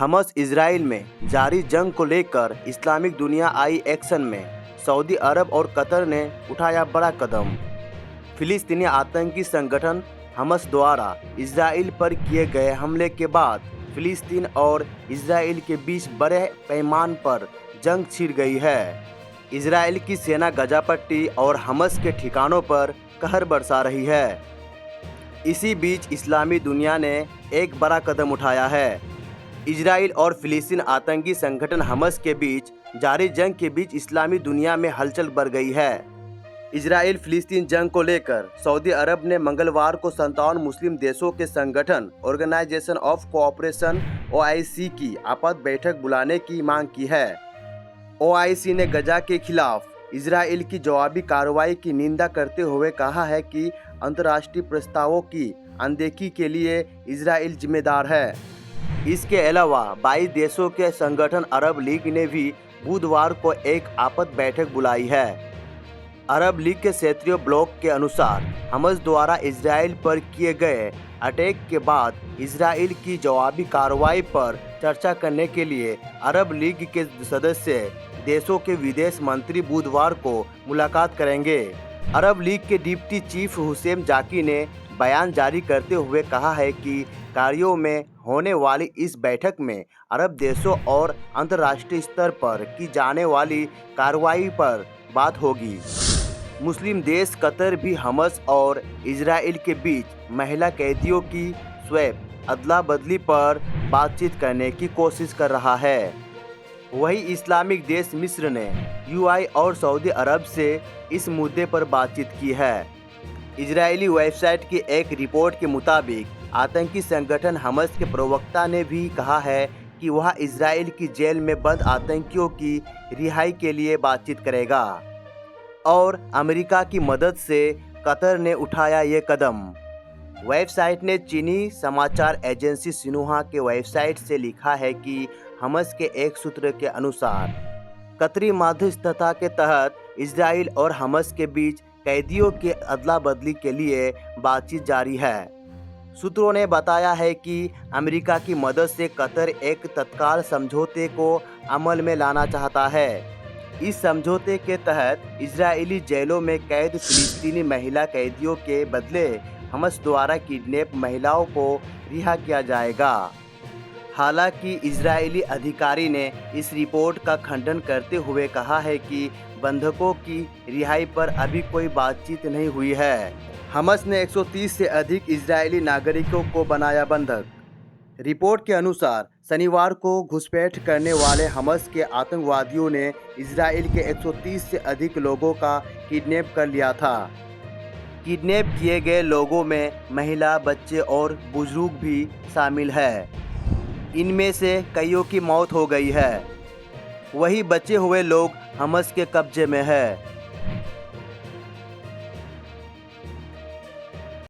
हमस Israel में जारी जंग को लेकर इस्लामिक दुनिया आई एक्शन में। सऊदी अरब और कतर ने उठाया बड़ा कदम। फिलिस्तीनी आतंकी संगठन हमस द्वारा इजराइल पर किए गए हमले के बाद फिलिस्तीन और इजराइल के बीच बड़े पैमाने पर जंग छिड़ गई है। इजराइल की सेना गजा पट्टी और हमस के ठिकानों पर कहर बरसा रही है। इसी बीच इस्लामी दुनिया ने एक बड़ा कदम उठाया है। इजराइल और फिलिस्तीन आतंकी संगठन हमस के बीच जारी जंग के बीच इस्लामी दुनिया में हलचल बढ़ गई है। इजराइल फिलिस्तीन जंग को लेकर सऊदी अरब ने मंगलवार को 57 मुस्लिम देशों के संगठन ऑर्गेनाइजेशन ऑफ कोऑपरेशन OIC की आपात बैठक बुलाने की मांग की है। OIC ने गजा के खिलाफ इजराइल की जवाबी कार्रवाई की निंदा करते हुए कहा है कि अंतर्राष्ट्रीय प्रस्तावों की अनदेखी के लिए इजराइल जिम्मेदार है। इसके अलावा 22 देशों के संगठन अरब लीग ने भी बुधवार को एक आपात बैठक बुलाई है। अरब लीग के क्षेत्रीय ब्लॉक के अनुसार हमस द्वारा इजराइल पर किए गए अटैक के बाद इजराइल की जवाबी कार्रवाई पर चर्चा करने के लिए अरब लीग के सदस्य देशों के विदेश मंत्री बुधवार को मुलाकात करेंगे। अरब लीग के डिप्टी चीफ हुसैन जाकी ने बयान जारी करते हुए कहा है कि कार्यों में होने वाली इस बैठक में अरब देशों और अंतर्राष्ट्रीय स्तर पर की जाने वाली कार्रवाई पर बात होगी। मुस्लिम देश कतर भी हमस और इजराइल के बीच महिला कैदियों की स्वैप अदला बदली पर बातचीत करने की कोशिश कर रहा है। वही इस्लामिक देश मिस्र ने UAE और सऊदी अरब से इस मुद्दे पर बातचीत की है। इजरायली वेबसाइट की एक रिपोर्ट के मुताबिक आतंकी संगठन हमस के प्रवक्ता ने भी कहा है कि वह इजराइल की जेल में बंद आतंकियों की रिहाई के लिए बातचीत करेगा और अमेरिका की मदद से कतर ने उठाया ये कदम। वेबसाइट ने चीनी समाचार एजेंसी सिन्हुआ के वेबसाइट से लिखा है कि हमस के एक सूत्र के अनुसार कतरी मध्यस्थता के तहत इजराइल और हमस के बीच कैदियों के अदला बदली के लिए बातचीत जारी है। सूत्रों ने बताया है कि अमेरिका की मदद से कतर एक तत्काल समझौते को अमल में लाना चाहता है। इस समझौते के तहत इजरायली जेलों में कैद फिलिस्तीनी महिला कैदियों के बदले हमस द्वारा किडनैप महिलाओं को रिहा किया जाएगा। हालांकि इजरायली अधिकारी ने इस रिपोर्ट का खंडन करते हुए कहा है कि बंधकों की रिहाई पर अभी कोई बातचीत नहीं हुई है। हमस ने 130 से अधिक इजरायली नागरिकों को बनाया बंधक। रिपोर्ट के अनुसार शनिवार को घुसपैठ करने वाले हमस के आतंकवादियों ने इजराइल के 130 से अधिक लोगों का किडनैप कर लिया था। किडनैप किए गए लोगों में महिला, बच्चे और बुजुर्ग भी शामिल हैं। इनमें से कईयों की मौत हो गई है। वही बचे हुए लोग हमस के कब्जे में है।